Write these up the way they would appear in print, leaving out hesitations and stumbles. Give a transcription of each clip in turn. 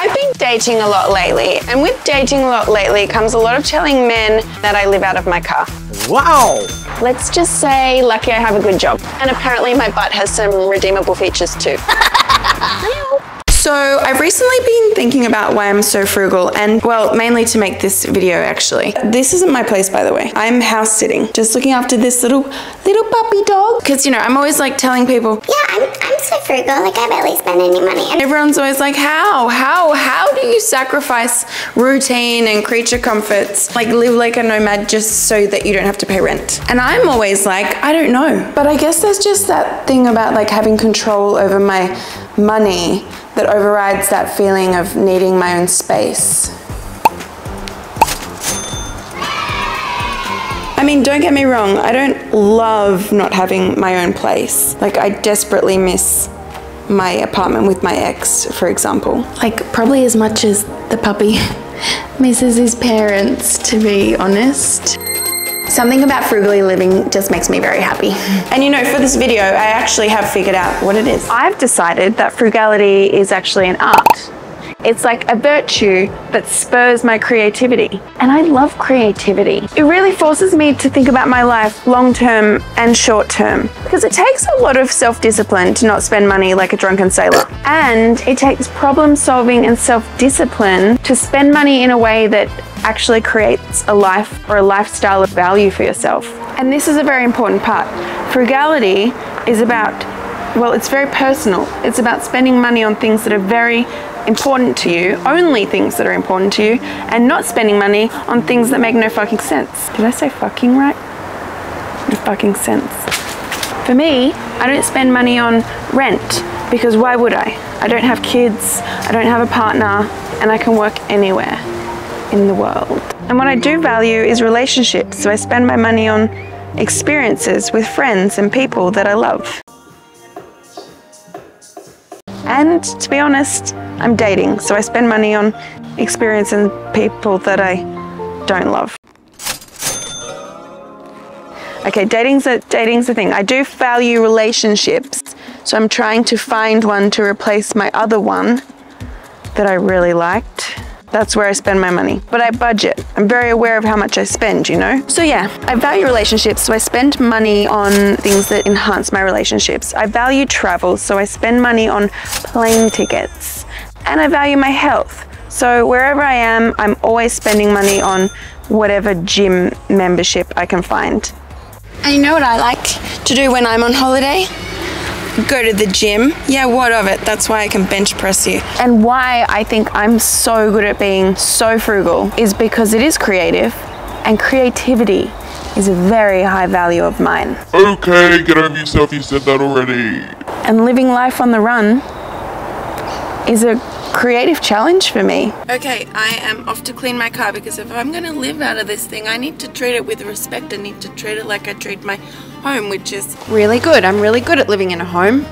I've been dating a lot lately, and with dating a lot lately comes a lot of telling men that I live out of my car. Wow! Let's just say, lucky I have a good job. And apparently my butt has some redeemable features too. So I've recently been thinking about why I'm so frugal, and well, mainly to make this video actually. This isn't my place, by the way. I'm house sitting, just looking after this little puppy dog. Cause you know, I'm always like telling people, yeah, I'm so frugal, like I barely spend any money. And everyone's always like, how do you sacrifice routine and creature comforts? Like live like a nomad just so that you don't have to pay rent. And I'm always like, I don't know. But I guess there's just that thing about like having control over my money that overrides that feeling of needing my own space. I mean, don't get me wrong, I don't love not having my own place. Like, I desperately miss my apartment with my ex, for example. Like, probably as much as the puppy misses his parents, to be honest. Something about frugally living just makes me very happy. And you know, for this video, I actually have figured out what it is. I've decided that frugality is actually an art. It's like a virtue that spurs my creativity. And I love creativity. It really forces me to think about my life long-term and short-term, because it takes a lot of self-discipline to not spend money like a drunken sailor. And it takes problem-solving and self-discipline to spend money in a way that actually creates a life or a lifestyle of value for yourself. And this is a very important part. Frugality is about, well, it's very personal. It's about spending money on things that are very important to you, only things that are important to you, and not spending money on things that make no fucking sense. Did I say fucking right? No fucking sense. For me, I don't spend money on rent, because why would I? I don't have kids, I don't have a partner, and I can work anywhere in the world. And what I do value is relationships, so I spend my money on experiences with friends and people that I love. And to be honest, I'm dating, so I spend money on experiencing people that I don't love. Okay, dating's a thing. I do value relationships, so I'm trying to find one to replace my other one that I really liked. That's where I spend my money. But I budget. I'm very aware of how much I spend, you know? So yeah, I value relationships, so I spend money on things that enhance my relationships. I value travel, so I spend money on plane tickets. And I value my health. So wherever I am, I'm always spending money on whatever gym membership I can find. And you know what I like to do when I'm on holiday? Go to the gym. Yeah, what of it? That's why I can bench press you. And why I think I'm so good at being so frugal is because it is creative, and creativity is a very high value of mine. Okay, get over yourself, you said that already. And living life on the run is a creative challenge for me. Okay, I am off to clean my car, because if I'm gonna live out of this thing, I need to treat it with respect. I need to treat it like I treat my home, which is really good. I'm really good at living in a home.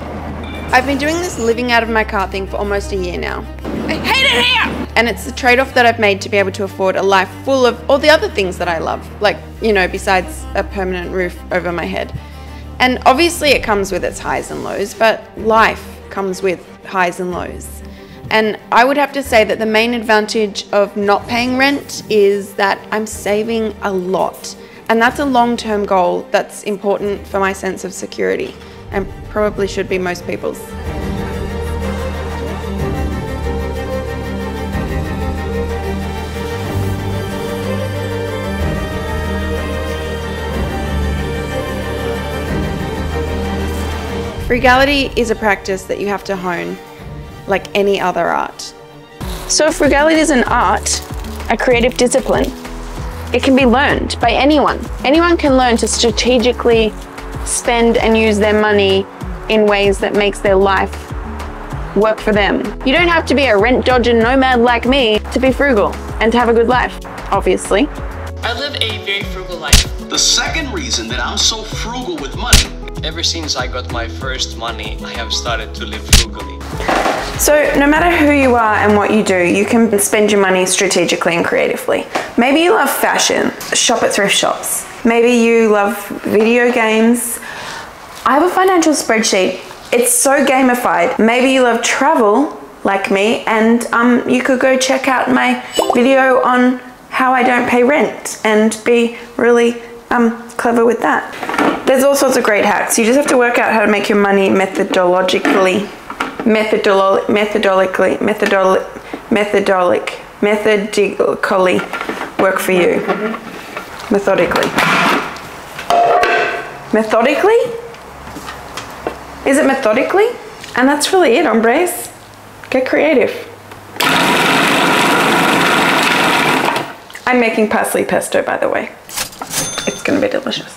I've been doing this living out of my car thing for almost a year now. I hate it here! And it's the trade-off that I've made to be able to afford a life full of all the other things that I love. Like, you know, besides a permanent roof over my head. And obviously it comes with its highs and lows, but life comes with highs and lows. And I would have to say that the main advantage of not paying rent is that I'm saving a lot. And that's a long-term goal that's important for my sense of security, and probably should be most people's. Frugality is a practice that you have to hone, like any other art. So if frugality is an art, a creative discipline, it can be learned by anyone. Anyone can learn to strategically spend and use their money in ways that makes their life work for them. You don't have to be a rent-dodging nomad like me to be frugal and to have a good life, obviously. I live a very frugal life. The second reason that I'm so frugal with money. Ever since I got my first money, I have started to live frugally. So no matter who you are and what you do, you can spend your money strategically and creatively. Maybe you love fashion, shop at thrift shops. Maybe you love video games. I have a financial spreadsheet. It's so gamified. Maybe you love travel, like me, and you could go check out my video on how I don't pay rent and be really clever with that. There's all sorts of great hacks. You just have to work out how to make your money methodically work for you. Methodically. Is it methodically? And that's really it, hombres. Get creative. I'm making parsley pesto, by the way. It's gonna be delicious.